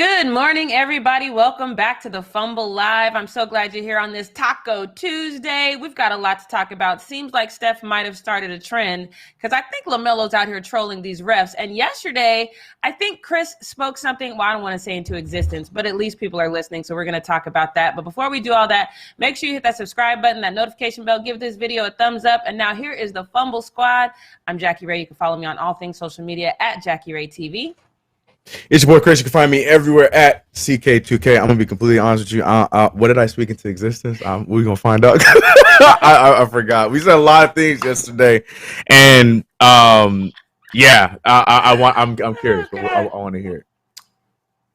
Good morning, everybody. Welcome back to the Fumble Live. I'm so glad you're here on this Taco Tuesday. We've got a lot to talk about. Seems like Steph might have started a trend because I think LaMelo's out here trolling these refs. And yesterday, I think Chris spoke something, well, I don't want to say into existence, but at least people are listening, so we're going to talk about that. But before we do all that, make sure you hit that subscribe button, that notification bell, give this video a thumbs up. And now here is the Fumble Squad. I'm Jackie Ray. You can follow me on all things social media at Jackie Ray TV. It's your boy Chris. You can find me everywhere at CK2K. I'm gonna be completely honest with you. What did I speak into existence? We're gonna find out. I forgot. We said a lot of things yesterday, and I'm curious. But I want to hear it.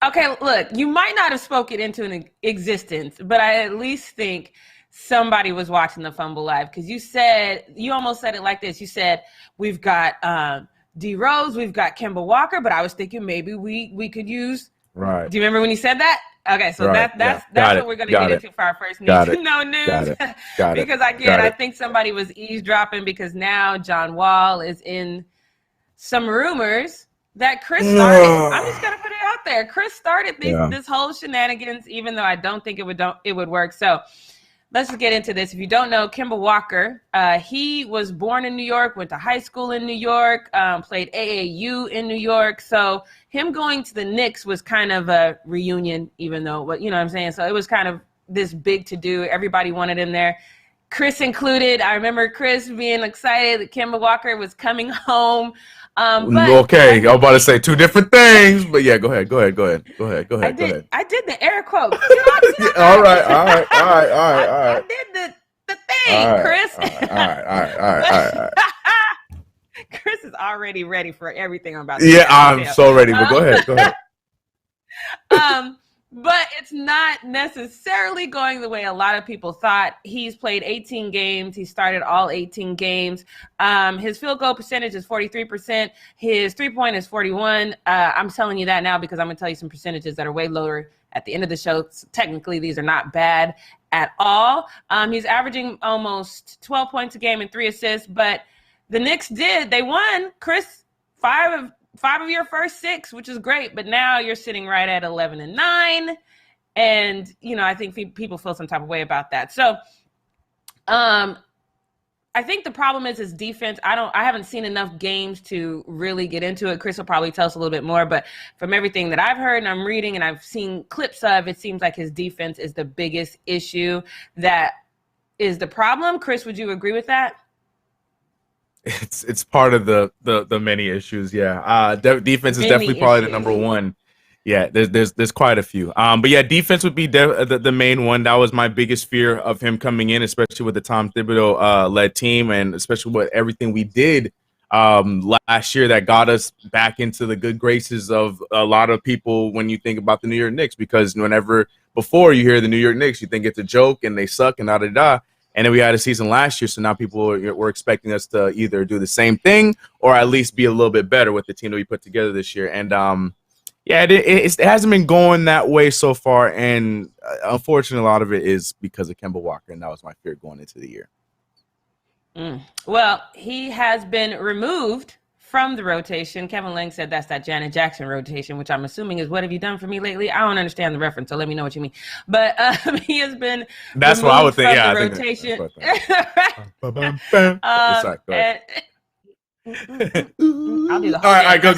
Okay, look, you might not have spoken into an existence, but I at least think somebody was watching the Fumble Live because you almost said it like this. You said we've got D Rose, we've got Kemba Walker, but I was thinking maybe we could use. Right. Do you remember when you said that? Okay, so right. that's what we're gonna get into for our first news. No news. Got because I think somebody was eavesdropping because now John Wall is in some rumors that Chris started. I'm just gonna put it out there. Chris started this whole shenanigans, even though I don't think it would work. So let's just get into this. If you don't know, Kemba Walker, he was born in New York, went to high school in New York, played AAU in New York. So him going to the Knicks was kind of a reunion, even though, you know what I'm saying? So it was kind of this big to do. Everybody wanted him there. Chris included. I remember Chris being excited that Kemba Walker was coming home. Okay, I was about to say two different things, but yeah, go ahead. I did the air quotes. All right. I did the thing, Chris. All right. Chris is already ready for everything I'm about to say. Yeah, I'm so ready, but go ahead. But it's not necessarily going the way a lot of people thought. He's played 18 games. He started all 18 games. His field goal percentage is 43%. His three-point is 41. I'm telling you that now because I'm going to tell you some percentages that are way lower at the end of the show. So technically, these are not bad at all. He's averaging almost 12 points a game and 3 assists. But the Knicks they won, Chris, 5 of your first 6, which is great, but now you're sitting right at 11-9, and I think people feel some type of way about that. So, I think the problem is his defense. I haven't seen enough games to really get into it. Chris will probably tell us a little bit more, but from everything that I've heard and I'm reading and I've seen clips of, it seems like his defense is the biggest issue that is the problem. Chris, would you agree with that? It's part of the many issues. Yeah. Defense is definitely probably the number one. Yeah, there's quite a few. But yeah, defense would be the main one. That was my biggest fear of him coming in, especially with the Tom Thibodeau led team, and especially with everything we did last year that got us back into the good graces of a lot of people when you think about the New York Knicks. Because whenever before you hear the New York Knicks, you think it's a joke and they suck and da. And then we had a season last year, so now people were expecting us to either do the same thing or at least be a little bit better with the team that we put together this year. And it hasn't been going that way so far. And unfortunately, a lot of it is because of Kemba Walker, and that was my fear going into the year. Well, he has been removed from the rotation. Kevin Lang said that's that Janet Jackson rotation, which I'm assuming is what have you done for me lately? I don't understand the reference, so let me know what you mean. But he has been that's what I would think. Yeah, the rotation. I'll do the whole all right, go.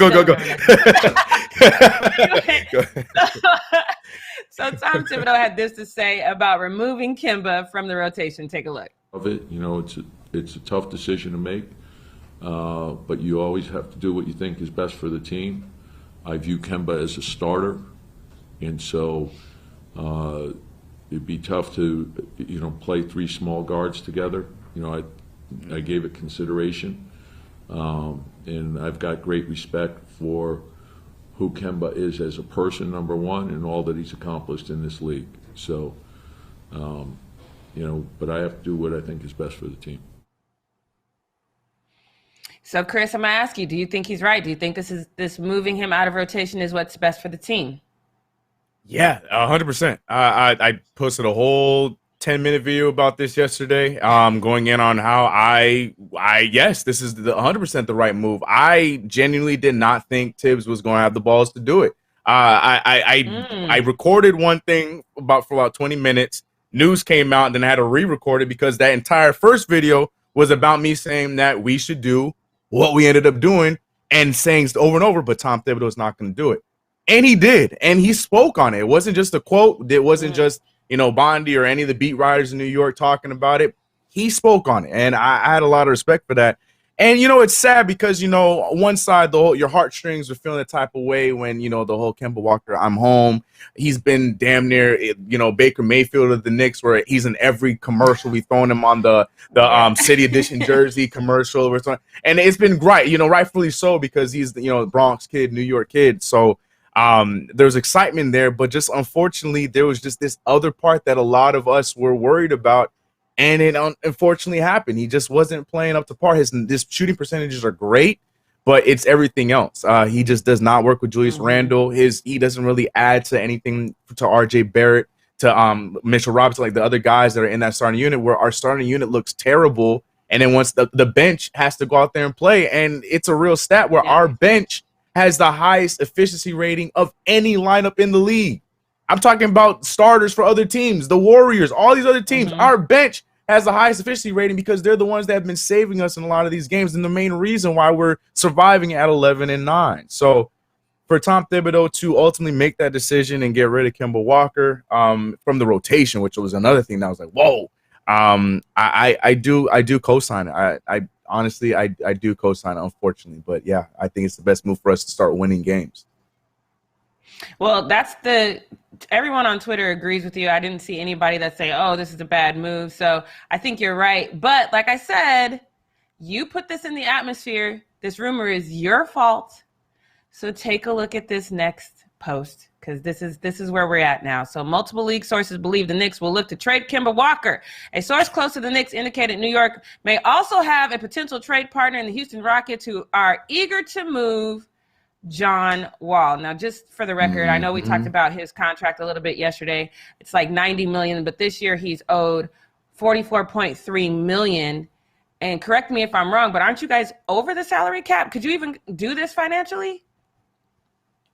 So Tom Thibodeau had this to say about removing Kemba from the rotation. Take a look. Of it, it's a tough decision to make. But you always have to do what you think is best for the team. I view Kemba as a starter, and so it'd be tough to play 3 small guards together. I gave it consideration, and I've got great respect for who Kemba is as a person, number one, and all that he's accomplished in this league. So, but I have to do what I think is best for the team. So, Chris, I'm going to ask you, do you think he's right? Do you think this moving him out of rotation is what's best for the team? Yeah, 100%. I posted a whole 10-minute video about this yesterday, going in on how yes, this is 100% the right move. I genuinely did not think Tibbs was going to have the balls to do it. I recorded one thing for about 20 minutes. News came out, and then I had to re-record it because that entire first video was about me saying that we should do what we ended up doing and saying over and over, but Tom Thibodeau is not going to do it. And he did, and he spoke on it. It wasn't just a quote. It wasn't just, Bondi or any of the beat writers in New York talking about it. He spoke on it, and I had a lot of respect for that. And, it's sad because, one side, your heartstrings are feeling the type of way when, the whole Kemba Walker, I'm home. He's been damn near, Baker Mayfield of the Knicks, where he's in every commercial. We've thrown him on the City Edition jersey commercial. And it's been great, rightfully so, because he's, the Bronx kid, New York kid. So there's excitement there. But just unfortunately, there was just this other part that a lot of us were worried about. And it unfortunately happened. He just wasn't playing up to par. His shooting percentages are great, but it's everything else. He just does not work with Julius Randle. He doesn't really add to anything to R.J. Barrett, to Mitchell Robinson, like the other guys that are in that starting unit, where our starting unit looks terrible. And then once the bench has to go out there and play, and it's a real stat where our bench has the highest efficiency rating of any lineup in the league. I'm talking about starters for other teams, the Warriors, all these other teams. Our bench has the highest efficiency rating because they're the ones that have been saving us in a lot of these games, and the main reason why we're surviving at 11-9. So for Tom Thibodeau to ultimately make that decision and get rid of Kimball Walker from the rotation, which was another thing that was like, whoa, I do co-sign it. I honestly do co-sign it, unfortunately. But yeah, I think it's the best move for us to start winning games. Well, everyone on Twitter agrees with you. I didn't see anybody that say, oh, this is a bad move. So I think you're right. But like I said, you put this in the atmosphere. This rumor is your fault. So take a look at this next post, because this is where we're at now. So multiple league sources believe the Knicks will look to trade Kemba Walker. A source close to the Knicks indicated New York may also have a potential trade partner in the Houston Rockets who are eager to move John Wall. Now, just for the record, I know we talked about his contract a little bit yesterday. It's like $90 million, but this year he's owed $44.3 million. And correct me if I'm wrong, but aren't you guys over the salary cap? Could you even do this financially?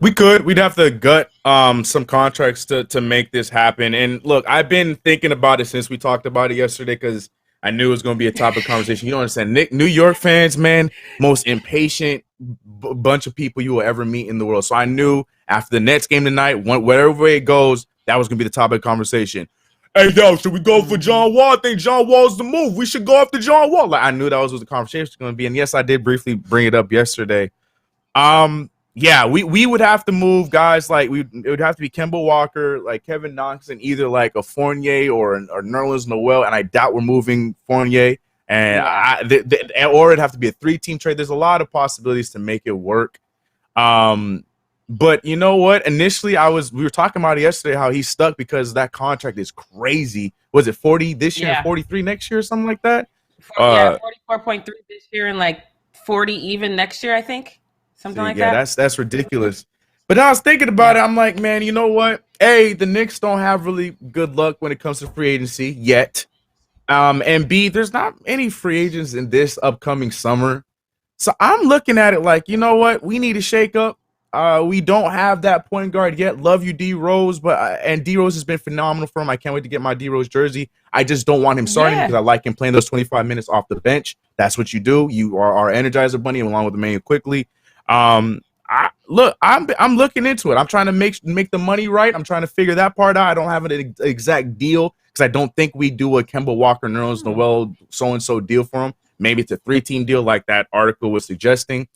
We could. We'd have to gut some contracts to make this happen. And look, I've been thinking about it since we talked about it yesterday, because I knew it was going to be a topic of conversation. You don't understand. New York fans, man, most impatient bunch of people you will ever meet in the world. So I knew after the Nets game tonight, whatever way it goes, that was going to be the topic of conversation. Hey, yo, should we go for John Wall? I think John Wall's the move. We should go after John Wall. Like, I knew that was what the conversation was going to be. And yes, I did briefly bring it up yesterday. Yeah, we would have to move guys like it would have to be Kemba Walker, like Kevin Knox, and either like a Fournier or Nerlens Noel, and I doubt we're moving Fournier, and or it'd have to be a 3-team trade. There's a lot of possibilities to make it work. But you know what? Initially, we were talking about it yesterday how he's stuck because that contract is crazy. Was it 40 this year, 43 next year, or something like that? 44.3 this year and like 40 even next year, I think. Something like that. Yeah, that's ridiculous. But I was thinking about it. I'm like, man, you know what? A, the Knicks don't have really good luck when it comes to free agency yet. And B, there's not any free agents in this upcoming summer. So I'm looking at it like, you know what? We need a shakeup. We don't have that point guard yet. Love you, D Rose, and D Rose has been phenomenal for him. I can't wait to get my D Rose jersey. I just don't want him starting because I like him playing those 25 minutes off the bench. That's what you do. You are our Energizer Bunny along with Emmanuel quickly. I'm looking into it. I'm trying to make the money right. I'm trying to figure that part out. I don't have an exact deal because I don't think we do a Kemba Walker, Nerlens Noel, so-and-so deal for him. Maybe it's a 3-team deal like that article was suggesting.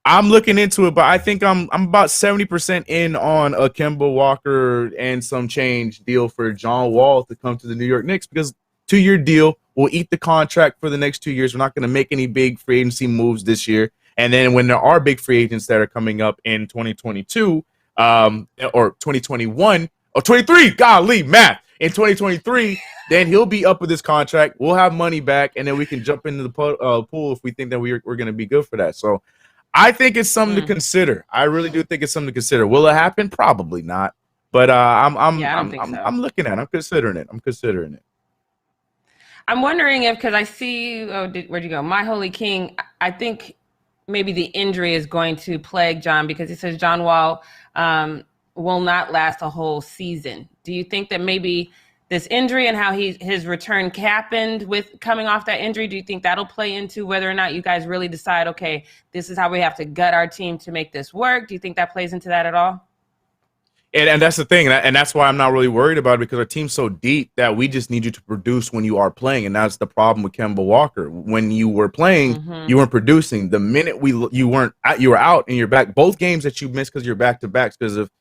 I'm looking into it, but I think I'm about 70% in on a Kemba Walker and some change deal for John Wall to come to the New York Knicks, because 2-year deal, we'll eat the contract for the next 2 years. We're not going to make any big free agency moves this year. And then when there are big free agents that are coming up in 2022 or 2021 or 23, golly, math, in 2023, then he'll be up with his contract. We'll have money back, and then we can jump into the pool if we think that we're going to be good for that. So I think it's something to consider. I really do think it's something to consider. Will it happen? Probably not. But I'm looking at it. I'm considering it. I'm wondering if, because I see, where'd you go? My Holy King, I think maybe the injury is going to plague John, because he says John Wall will not last a whole season. Do you think that maybe this injury and how his return happened with coming off that injury, do you think that'll play into whether or not you guys really decide, okay, this is how we have to gut our team to make this work? Do you think that plays into that at all? And that's the thing, and that's why I'm not really worried about it, because our team's so deep that we just need you to produce when you are playing, and that's the problem with Kemba Walker. When you were playing, you weren't producing. The minute you were out and you're back. Both games that you missed because you're back to backs because of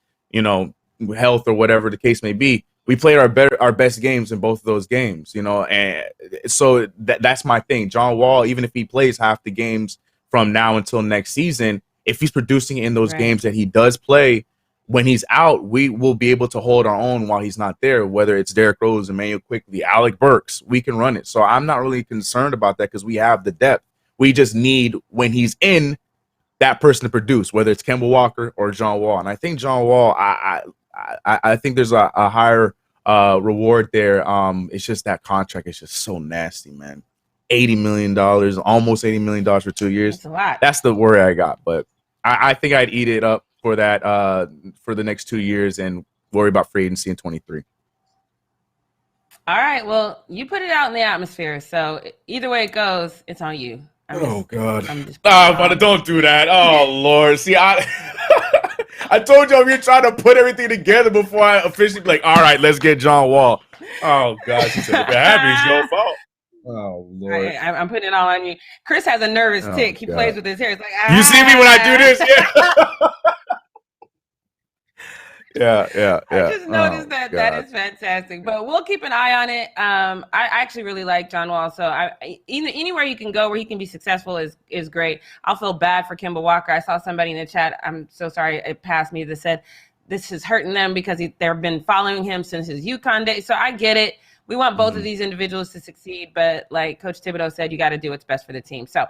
health or whatever the case may be. We played our best games in both of those games, and so that's my thing. John Wall, even if he plays half the games from now until next season, if he's producing in those games that he does play. When he's out, we will be able to hold our own while he's not there, whether it's Derrick Rose, Emmanuel Quickly, Alec Burks, we can run it. So I'm not really concerned about that because we have the depth. We just need, when he's in, that person to produce, whether it's Kemba Walker or John Wall. And I think John Wall, I think there's a higher reward there. It's just that contract is just so nasty, man. $80 million, almost $80 million for 2 years. That's a lot. That's the worry I got. But I think I'd eat it up for that for the next 2 years and worry about free agency in 23. All right, well, you put it out in the atmosphere, so either way it goes, it's on you. God. Don't do that. Oh Lord. See, I told you I'm trying to put everything together before I officially be like, all right, let's get John Wall. Oh God, she said, if it happens, it's your fault. Oh Lord. I'm putting it all on you. Chris has a nervous tick. He plays with his hair. It's like, you see me when I do this? Yeah. I just noticed that is fantastic. But we'll keep an eye on it. I actually really like John Wall. So anywhere you can go where he can be successful is great. I'll feel bad for Kemba Walker. I saw somebody in the chat. I'm so sorry it passed me that said this is hurting them because they've been following him since his UConn days. So I get it. We want both of these individuals to succeed, but like Coach Thibodeau said, you got to do what's best for the team. So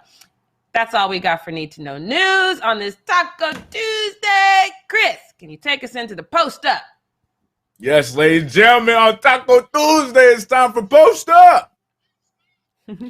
that's all we got for Need to Know News on this Taco Tuesday. Chris, can you take us into the Post Up? Yes, ladies and gentlemen, on Taco Tuesday, it's time for Post Up.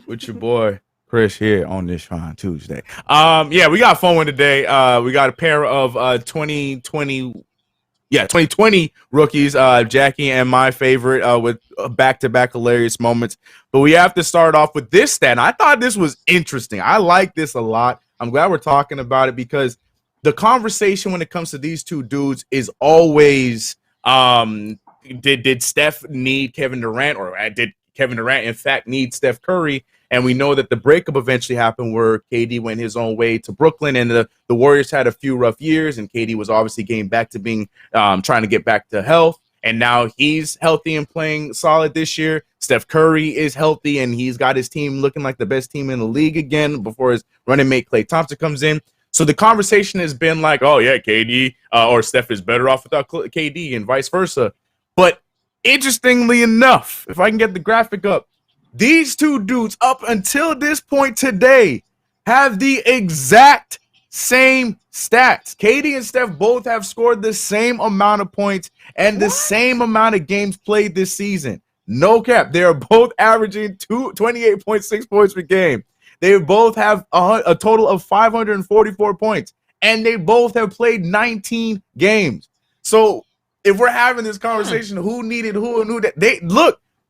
With your boy Chris here on this fine Tuesday. We got a fun one today. We got a pair of 2020 rookies, Jackie and my favorite, with back-to-back hilarious moments. But we have to start off with this stat. And I thought this was interesting. I like this a lot. I'm glad we're talking about it because the conversation when it comes to these two dudes is always, did Steph need Kevin Durant, or did Kevin Durant, in fact, need Steph Curry? And we know that the breakup eventually happened where KD went his own way to Brooklyn, and the Warriors had a few rough years, and KD was obviously getting back to being trying to get back to health. And now he's healthy and playing solid this year. Steph Curry is healthy, and he's got his team looking like the best team in the league again before his running mate Klay Thompson comes in. So the conversation has been like, oh, yeah, KD or Steph is better off without KD and vice versa. But interestingly enough, if I can get the graphic up, these two dudes up until this point today have the exact same stats. KD and Steph both have scored the same amount of points and the same amount of games played this season. No cap. They are both averaging 28.6 points per game. They both have a total of 544 points, and they both have played 19 games. So if we're having this conversation, who needed who and who that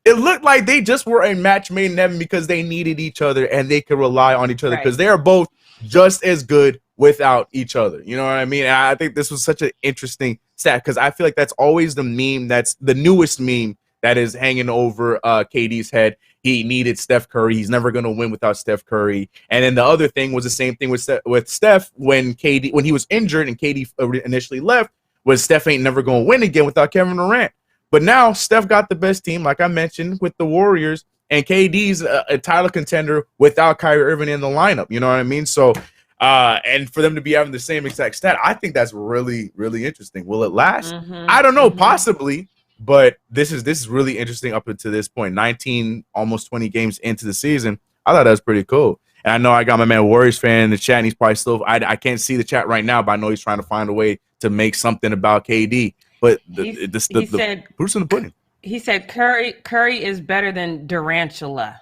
it looked like they just were a match made in heaven because they needed each other and they could rely on each other because they are both just as good without each other. You know what I mean? And I think this was such an interesting stat because I feel like that's always the meme. That's the newest meme that is hanging over KD's head. He needed Steph Curry. He's never going to win without Steph Curry. And then the other thing was the same thing with Steph when he was injured and KD initially left, was Steph ain't never going to win again without Kevin Durant. But now Steph got the best team, like I mentioned, with the Warriors, and KD's a title contender without Kyrie Irving in the lineup. You know what I mean? So, and for them to be having the same exact stat, I think that's really, really interesting. Will it last? I don't know, possibly, but this is really interesting up until this point. 19, almost 20 games into the season. I thought that was pretty cool. And I know I got my man Warriors fan in the chat, and he's probably still. I can't see the chat right now, but I know he's trying to find a way to make something about KD. But the proof's in the pudding. He said Curry is better than Durantula.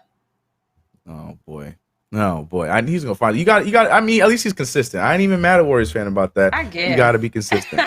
Oh boy. He's gonna find it. You got. I mean, at least he's consistent. I ain't even mad at Warriors fan about that. I guess you got to be consistent.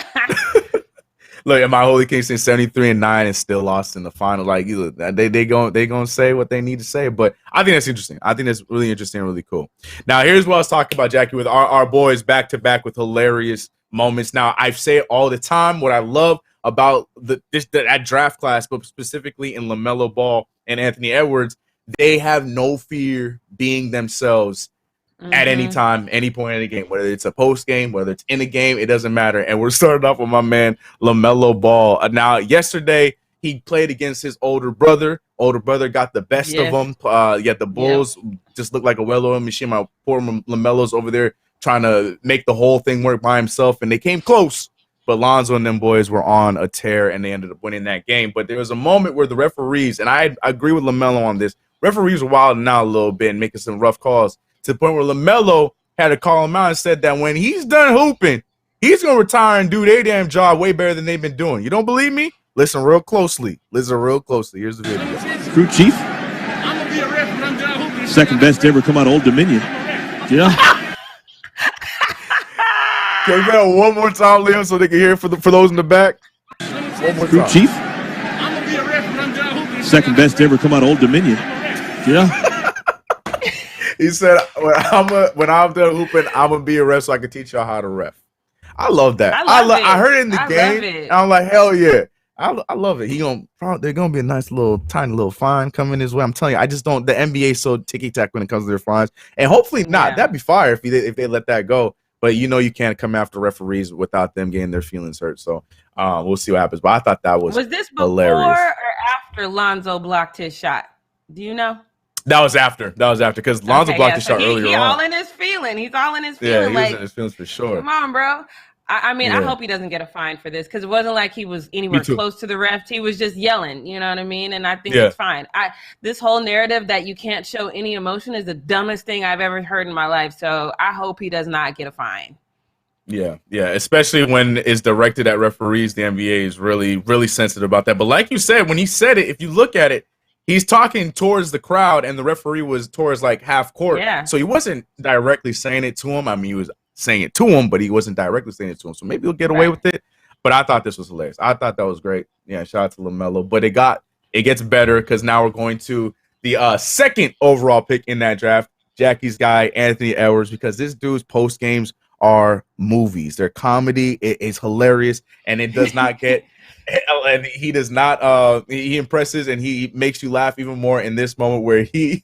Look, at my Holy Kings in 73-9 and still lost in the final. Like they gonna say what they need to say. But I think that's interesting. I think that's really interesting and really cool. Now, here's what I was talking about, Jackie, with our boys back to back with hilarious moments. Now, I say it all the time. What I love about that draft class, but specifically in LaMelo Ball and Anthony Edwards, they have no fear being themselves at any time, any point in the game, whether it's a post game, whether it's in a game, it doesn't matter. And we're starting off with my man LaMelo Ball. Now, yesterday he played against his older brother. Older brother got the best of him. The Bulls just looked like a well-oiled machine. My poor LaMelo's over there trying to make the whole thing work by himself, and they came close. But Lonzo and them boys were on a tear, and they ended up winning that game. But there was a moment where the referees, and I agree with LaMelo on this, referees were wilding out a little bit and making some rough calls, to the point where LaMelo had to call him out and said that when he's done hooping, he's going to retire and do their damn job way better than they've been doing. You don't believe me? Listen real closely. Listen real closely. Here's the video. Crew chief. I'm going to be a ref when I'm done hooping. Second best to ever come out of Old Dominion. Yeah. Can we play one more time, Liam, so they can hear it for those in the back? One more Crew time. chief. I'm going to be a ref when I'm done hooping. Second best to ever come out of Old Dominion. Yeah. He said, when I'm done hooping, I'm going to be a ref so I can teach y'all how to ref. I love that. I heard it in the game, and I'm like, hell yeah. I love it. They're going to be a nice little, tiny little fine coming his way. I'm telling you, I just don't, the NBA is so ticky-tack when it comes to their fines. And hopefully not. That'd be fire if they let that go. But you can't come after referees without them getting their feelings hurt. So we'll see what happens. But I thought that was this before hilarious. Or after Lonzo blocked his shot? Do you know? That was after because Lonzo blocked the shot earlier on. He's all in his feeling. Yeah, he was in his feelings for sure. Come on, bro. I mean, I hope he doesn't get a fine for this, because it wasn't like he was anywhere close to the refs. He was just yelling, you know what I mean? And I think it's fine. This whole narrative that you can't show any emotion is the dumbest thing I've ever heard in my life. So I hope he does not get a fine. Yeah, especially when it's directed at referees. The NBA is really, really sensitive about that. But like you said, when he said it, if you look at it, he's talking towards the crowd, and the referee was towards like half court. Yeah. So he wasn't directly saying it to him. I mean, he was saying it to him, but he wasn't directly saying it to him. So maybe he'll get away with it. But I thought this was hilarious. I thought that was great. Yeah, shout out to LaMelo. But it gets better, because now we're going to the second overall pick in that draft, Jackie's guy, Anthony Edwards, because this dude's post games are movies. They're comedy. It is hilarious, and it does not get and he does not he impresses, and he makes you laugh even more in this moment where the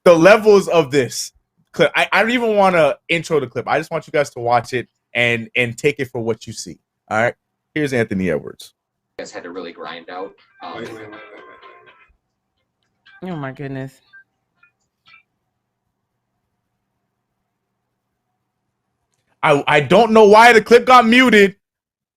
levels of this clip. I don't even want to intro the clip. I just want you guys to watch it and take it for what you see. All right, here's Anthony Edwards. You guys had to really grind out. Oh my goodness. I don't know why the clip got muted,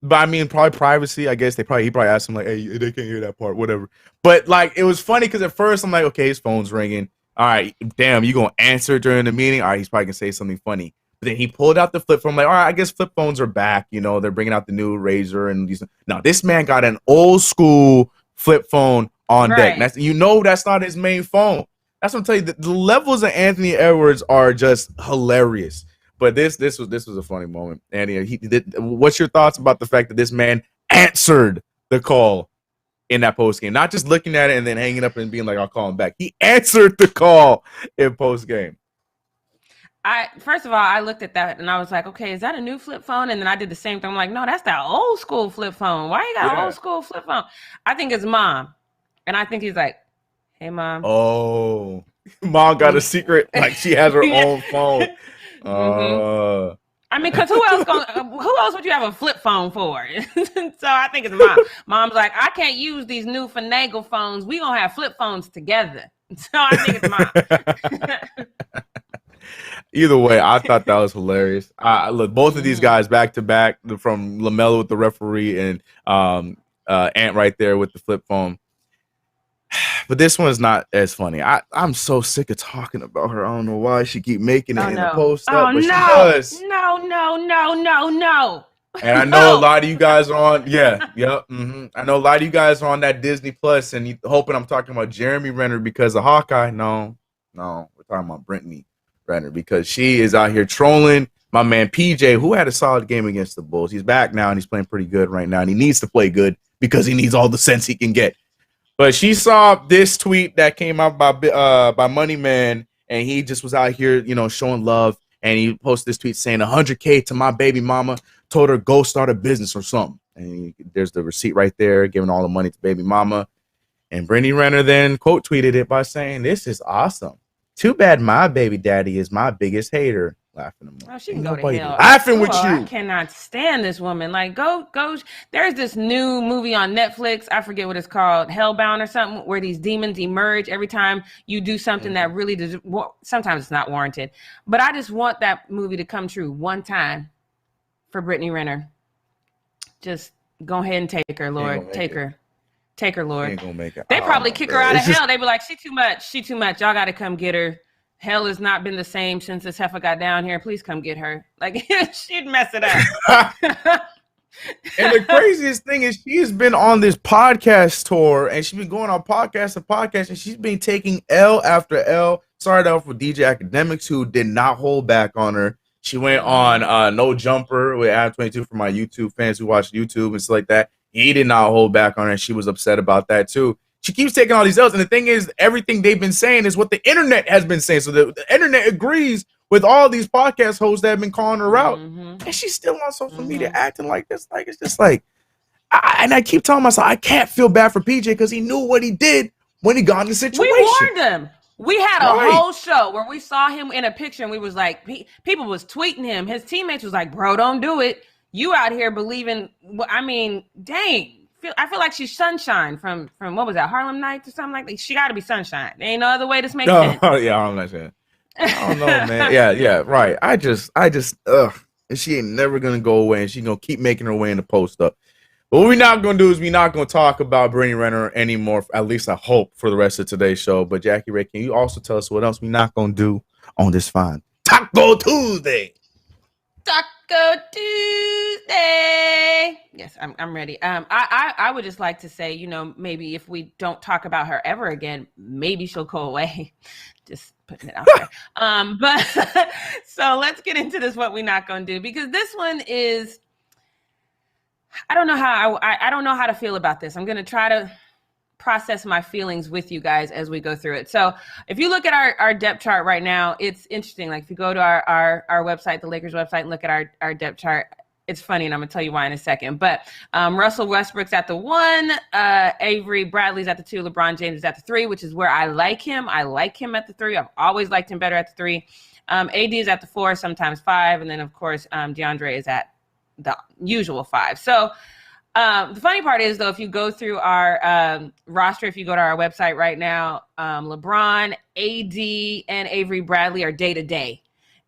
but I mean, probably privacy. I guess he probably asked him like, "Hey, they can't hear that part, whatever." But like, it was funny because at first I'm like, "Okay, his phone's ringing. All right, damn, you gonna answer during the meeting? All right, he's probably gonna say something funny." But then he pulled out the flip phone. I'm like, all right, I guess flip phones are back. They're bringing out the new Razor and these. No, this man got an old school flip phone on deck. That's not his main phone. That's what I'm telling you. The levels of Anthony Edwards are just hilarious. But this was a funny moment. Andy, what's your thoughts about the fact that this man answered the call in that post game? Not just looking at it and then hanging up and being like, "I'll call him back." He answered the call in post game. First of all, I looked at that and I was like, okay, is that a new flip phone? And then I did the same thing. I'm like, no, that's that old school flip phone. Why you got an old school flip phone? I think it's mom. And I think he's like, "Hey, mom." Oh, mom got a secret. Like she has her own phone. I mean, because who else would you have a flip phone for? So I think it's mom. Mom's like, "I can't use these new finagle phones. We gonna have flip phones together." So I think it's mom. Either way, I thought that was hilarious. Look, both of these guys back to back, from LaMelo with the referee and Ant right there with the flip phone. But this one's not as funny. I'm so sick of talking about her. I don't know why she keep making it in the post up, but she does. No. And I know a lot of you guys are on. I know a lot of you guys are on that Disney Plus, and you hoping I'm talking about Jeremy Renner because of Hawkeye. No, we're talking about Brittany Renner because she is out here trolling my man PJ, who had a solid game against the Bulls. He's back now and he's playing pretty good right now. And he needs to play good because he needs all the sense he can get. But she saw this tweet that came out by Money Man, and he just was out here, showing love. And he posted this tweet saying 100K to my baby mama, told her go start a business or something. And there's the receipt right there, giving all the money to baby mama. And Brittany Renner then quote tweeted it by saying, "This is awesome. Too bad my baby daddy is my biggest hater." Laughing at oh, she can go to hell. Laughing with you. I cannot stand this woman. Like, go. There's this new movie on Netflix. I forget what it's called, Hellbound or something, where these demons emerge every time you do something that really does. Sometimes it's not warranted, but I just want that movie to come true one time for Brittany Renner. Just go ahead and take her, Lord. Take her, Lord. Ain't gonna make it. They probably kick her out of hell. They be like, she too much. Y'all got to come get her. Hell has not been the same since this heifer got down here. Please come get her. Like, she'd mess it up. And the craziest thing is she has been on this podcast tour, and she's been going on podcast to podcast, and she's been taking L after L. Started out with DJ Academics, who did not hold back on her. She went on No Jumper with Adam 22 for my YouTube fans who watch YouTube and stuff like that. He did not hold back on her, and she was upset about that too. She keeps taking all these L's, and the thing is, everything they've been saying is what the internet has been saying. So the internet agrees with all these podcast hosts that have been calling her out, and she's still on social media acting like this. Like, it's just like, I keep telling myself I can't feel bad for PJ because he knew what he did when he got in the situation. We warned him. We had a whole show where we saw him in a picture, and we was like, people was tweeting him. His teammates was like, "Bro, don't do it. You out here believing." I mean, dang. I feel like she's Sunshine from what was that, Harlem Nights or something like that. She got to be Sunshine. There ain't no other way this makes sense. Oh yeah, Harlem Nights. Yeah. I don't know, man. Yeah, right. I just, and she ain't never gonna go away, and she gonna keep making her way in the post up. But what we're not gonna do is we're not gonna talk about Brittany Renner anymore. At least I hope for the rest of today's show. But Jackie Ray, can you also tell us what else we're not gonna do on this fine Taco Tuesday? Taco Tuesday. Yes, I'm ready. I would just like to say, maybe if we don't talk about her ever again, maybe she'll go away. Just putting it out there. But so let's get into this. What we're not going to do, because this one is, I don't know how I don't know how to feel about this. I'm going to try to process my feelings with you guys as we go through it. So if you look at our depth chart right now, it's interesting. Like if you go to our website, the Lakers website, and look at our depth chart, it's funny, and I'm gonna tell you why in a second. But Russell Westbrook's at the 1, Avery Bradley's at the 2, LeBron James is at the 3, which is where I like him. I like him at the 3. I've always liked him better at the 3. AD is at the 4, sometimes 5, and then of course DeAndre is at the usual 5. So the funny part is, though, if you go through our roster, if you go to our website right now, LeBron, AD, and Avery Bradley are day-to-day.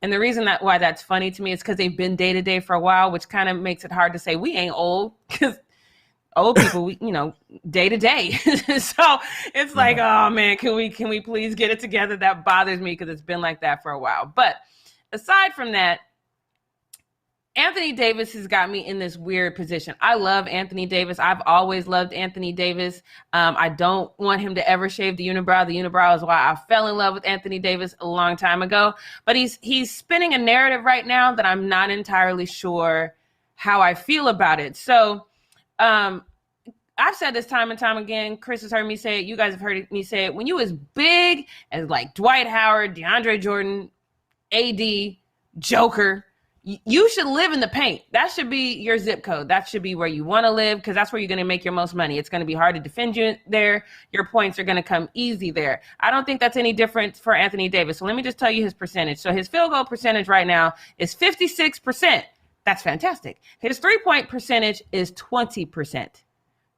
And the reason why that's funny to me is because they've been day-to-day for a while, which kind of makes it hard to say we ain't old, because old people, day-to-day. So it's like, oh, man, can we please get it together? That bothers me because it's been like that for a while. But aside from that, Anthony Davis has got me in this weird position. I love Anthony Davis. I've always loved Anthony Davis. I don't want him to ever shave the unibrow. The unibrow is why I fell in love with Anthony Davis a long time ago. But he's spinning a narrative right now that I'm not entirely sure how I feel about it. So I've said this time and time again. Chris has heard me say it. You guys have heard me say it. When you as big as like Dwight Howard, DeAndre Jordan, AD, Joker, you should live in the paint. That should be your zip code. That should be where you want to live, because that's where you're going to make your most money. It's going to be hard to defend you there. Your points are going to come easy there. I don't think that's any different for Anthony Davis. So let me just tell you his percentage. So his field goal percentage right now is 56%. That's fantastic. His three-point percentage is 20%.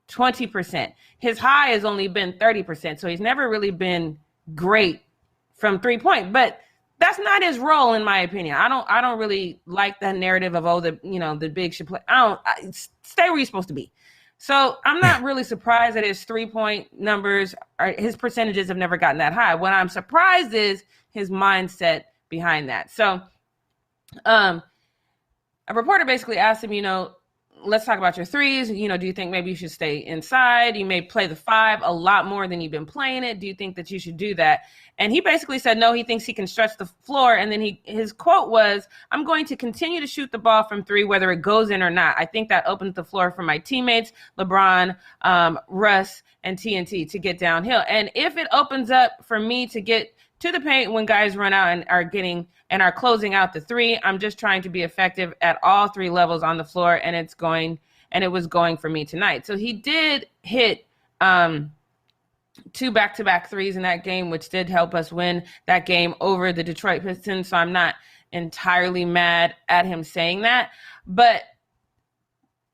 20%. His high has only been 30%. So he's never really been great from three-point. But that's not his role, in my opinion. I don't really like that narrative of, the big should play. Stay where you're supposed to be. So I'm not really surprised that his three-point numbers his percentages have never gotten that high. What I'm surprised is his mindset behind that. So a reporter basically asked him, let's talk about your threes. You know, do you think maybe you should stay inside? You may play the 5 a lot more than you've been playing it. Do you think that you should do that? And he basically said, no, he thinks he can stretch the floor. And then his quote was, I'm going to continue to shoot the ball from 3, whether it goes in or not. I think that opens the floor for my teammates, LeBron, Russ, and TNT to get downhill. And if it opens up for me to get to the paint when guys run out and are closing out the 3, I'm just trying to be effective at all 3 levels on the floor, and it was going for me tonight. So he did hit 2 back-to-back 3s in that game, which did help us win that game over the Detroit Pistons. So I'm not entirely mad at him saying that, but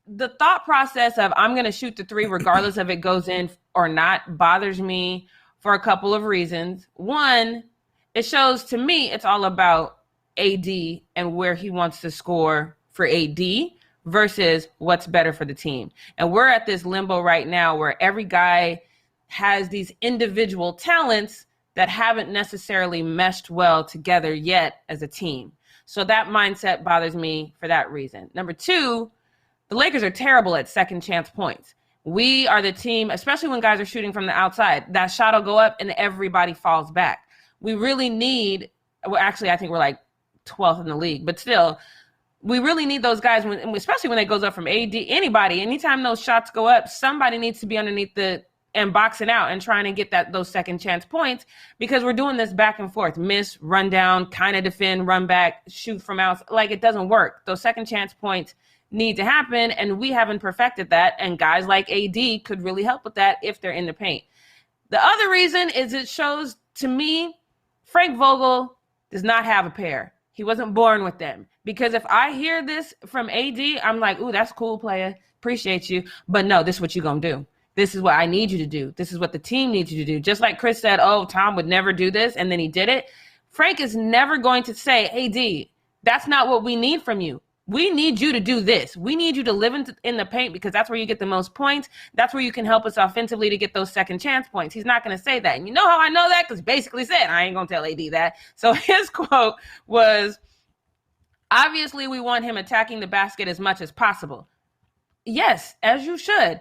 the thought process of I'm going to shoot the 3 regardless of it goes in or not bothers me for a couple of reasons. One, it shows to me it's all about AD and where he wants to score for AD versus what's better for the team. And we're at this limbo right now where every guy has these individual talents that haven't necessarily meshed well together yet as a team. So that mindset bothers me for that reason. Number 2, the Lakers are terrible at second chance points. We are the team, especially when guys are shooting from the outside, that shot will go up and everybody falls back. We really need, well, actually, I think we're like 12th in the league, but still, we really need those guys, especially when it goes up from AD, anybody, anytime those shots go up, somebody needs to be underneath and boxing out and trying to get those second chance points, because we're doing this back and forth, miss, run down, kind of defend, run back, shoot from outside. Like, it doesn't work. Those second chance points need to happen, and we haven't perfected that, and guys like AD could really help with that if they're in the paint. The other reason is it shows to me Frank Vogel does not have a pair. He wasn't born with them, because if I hear this from AD, I'm like, ooh, that's cool, player, appreciate you, but no, this is what you're gonna do. This is what I need you to do. This is what the team needs you to do. Just like Chris said, oh, Tom would never do this, and then he did it. Frank is never going to say, AD, that's not what we need from you. We need you to do this. We need you to live in the paint, because that's where you get the most points. That's where you can help us offensively to get those second chance points. He's not going to say that. And you know how I know that? Because basically said, I ain't going to tell AD that. So his quote was, obviously we want him attacking the basket as much as possible. Yes, as you should.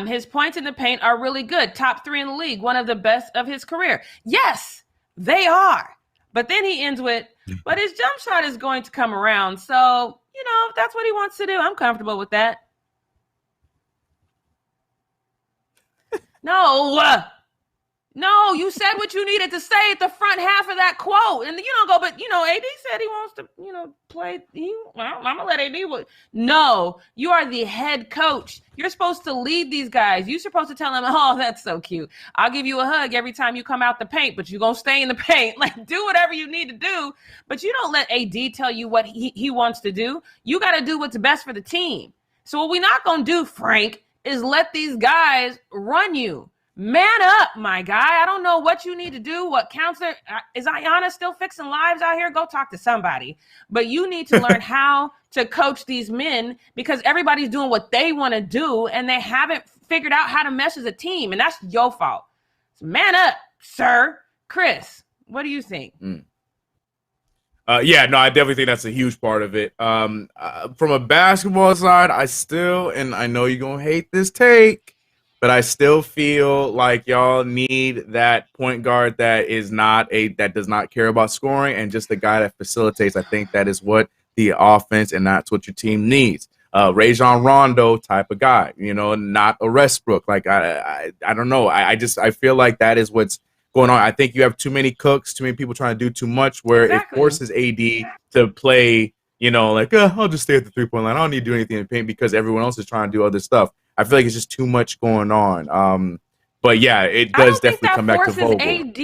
His points in the paint are really good. Top 3 in the league. One of the best of his career. Yes, they are. But then he ends with, but his jump shot is going to come around. So, you know, if that's what he wants to do, I'm comfortable with that. No, you said what you needed to say at the front half of that quote. And you don't go, but, you know, AD said he wants to, you know, play. I'm going to let AD. No, you are the head coach. You're supposed to lead these guys. You're supposed to tell them, oh, that's so cute. I'll give you a hug every time you come out the paint, but you're going to stay in the paint. Like, do whatever you need to do. But you don't let AD tell you what he wants to do. You got to do what's best for the team. So what we're not going to do, Frank, is let these guys run you. Man up, my guy. I don't know what you need to do, what counselor. Is Ayanna still fixing lives out here? Go talk to somebody. But you need to learn how to coach these men, because everybody's doing what they want to do, and they haven't figured out how to mesh as a team, and that's your fault. So man up, sir. Chris, what do you think? Yeah, no, I definitely think that's a huge part of it. From a basketball side, and I know you're going to hate this take, but I still feel like y'all need that point guard that does not care about scoring, and just the guy that facilitates. I think that is what the offense, and that's what your team needs. Rajon Rondo type of guy, you know, not a Westbrook. Like I don't know. I feel like that is what's going on. I think you have too many cooks, too many people trying to do too much, where it forces AD to play, you know, like, I'll just stay at the 3-point line. I don't need to do anything in the paint because everyone else is trying to do other stuff. I feel like it's just too much going on. But yeah, it does definitely come back to Vogel. AD.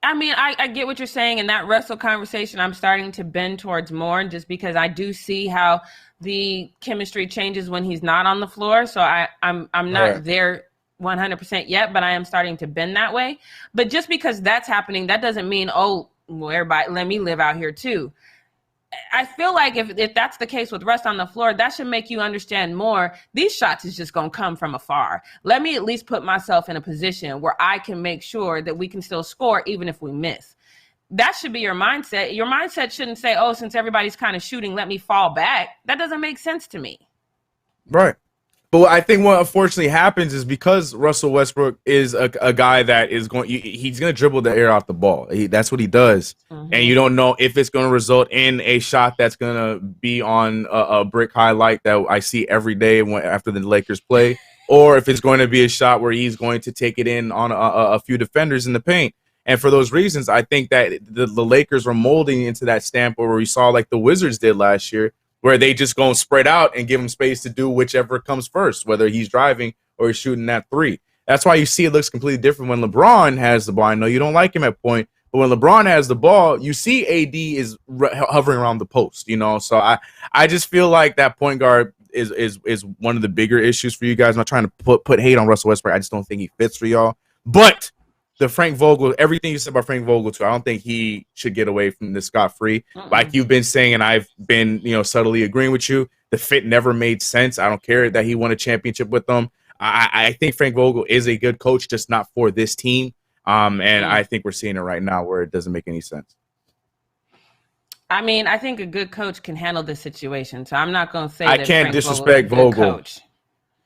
I mean, I get what you're saying, and that Russell conversation I'm starting to bend towards more, just because I do see how the chemistry changes when he's not on the floor. So I'm not there 100% yet, but I am starting to bend that way. But just because that's happening, that doesn't mean, oh, well, everybody, let me live out here too. I feel like if that's the case with Russ on the floor, that should make you understand more. These shots is just going to come from afar. Let me at least put myself in a position where I can make sure that we can still score even if we miss. That should be your mindset. Your mindset shouldn't say, oh, since everybody's kind of shooting, let me fall back. That doesn't make sense to me. Right. But I think what unfortunately happens is because Russell Westbrook is a guy that is he's going to dribble the air off the ball. That's what he does. Mm-hmm. And you don't know if it's going to result in a shot that's going to be on a brick highlight that I see every day after the Lakers play, or if it's going to be a shot where he's going to take it in on a few defenders in the paint. And for those reasons, I think that the Lakers were molding into that stamp where we saw like the Wizards did last year, where they just go and spread out and give him space to do whichever comes first, whether he's driving or he's shooting that three. That's why you see it looks completely different when LeBron has the ball. I know you don't like him at point, but when LeBron has the ball, you see AD is hovering around the post, you know? So I just feel like that point guard is one of the bigger issues for you guys. I'm not trying to put hate on Russell Westbrook. I just don't think he fits for y'all. But the Frank Vogel, everything you said about Frank Vogel too, I don't think he should get away from this scot-free. Like you've been saying, and I've been, subtly agreeing with you. The fit never made sense. I don't care that he won a championship with them. I think Frank Vogel is a good coach, just not for this team. And I think we're seeing it right now where it doesn't make any sense. I mean, I think a good coach can handle this situation. So I'm not going to say I that can't Frank disrespect Vogel is a good Vogel. coach.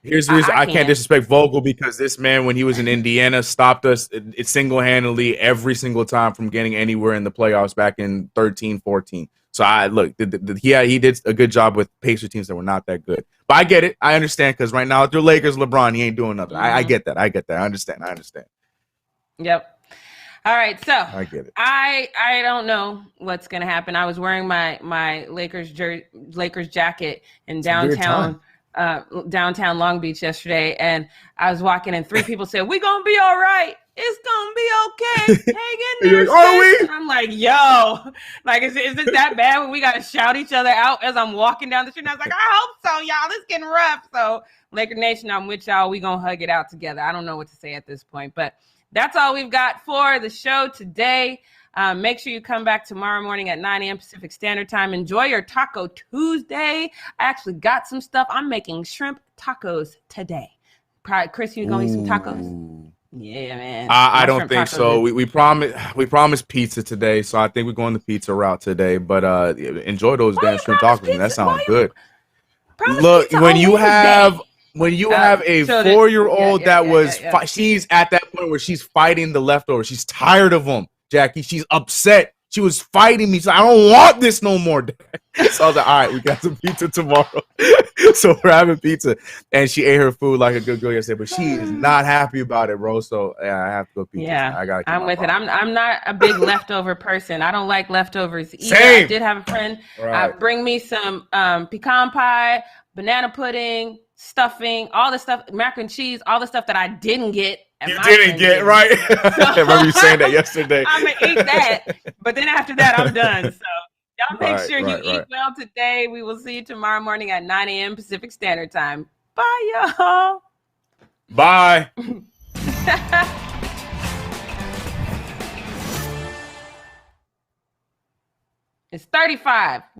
Here's the reason I can't disrespect Vogel, because this man, when he was in Indiana, stopped us single-handedly every single time from getting anywhere in the playoffs back in 13-14. So he did a good job with Pacer teams that were not that good. But I get it. I understand, because right now, if you're Lakers, LeBron, he ain't doing nothing. I get that. I understand. Yep. All right, so I get it. I don't know what's gonna happen. I was wearing my Lakers jacket in downtown Long Beach yesterday, and I was walking, and 3 people said, "We're gonna be all right. It's gonna be okay. Hang in there." Are we? And I'm like, yo, like, is it that bad when we gotta shout each other out as I'm walking down the street? And I was like, I hope so, y'all. It's getting rough. So, Laker Nation, I'm with y'all. We gonna hug it out together. I don't know what to say at this point, but that's all we've got for the show today. Make sure you come back tomorrow morning at 9 a.m. Pacific Standard Time. Enjoy your Taco Tuesday. I actually got some stuff. I'm making shrimp tacos today. Chris, you gonna eat some tacos? Yeah, man. I don't think so. We promised pizza today, so I think we're going the pizza route today. But enjoy those damn shrimp tacos. Man, that sounds good. Look, when you have a 4-year-old she's at that point where she's fighting the leftovers. She's tired of them, Jackie. She's upset. She was fighting me. So I don't want this no more. So I was like, all right, we got some pizza tomorrow. So we're having pizza. And she ate her food like a good girl yesterday, but she is not happy about it, bro. So yeah, I have to go pizza. Yeah, I'm with it. I'm not a big leftover person. I don't like leftovers either. Same. I did have a friend bring me some pecan pie, banana pudding, stuffing, all the stuff, mac and cheese, all the stuff that I didn't get. You didn't get right. I remember you saying that yesterday. I'm gonna eat that, but then after that, I'm done. So y'all make sure you eat well today. We will see you tomorrow morning at 9 a.m. Pacific Standard Time. Bye, y'all. Bye. It's 35.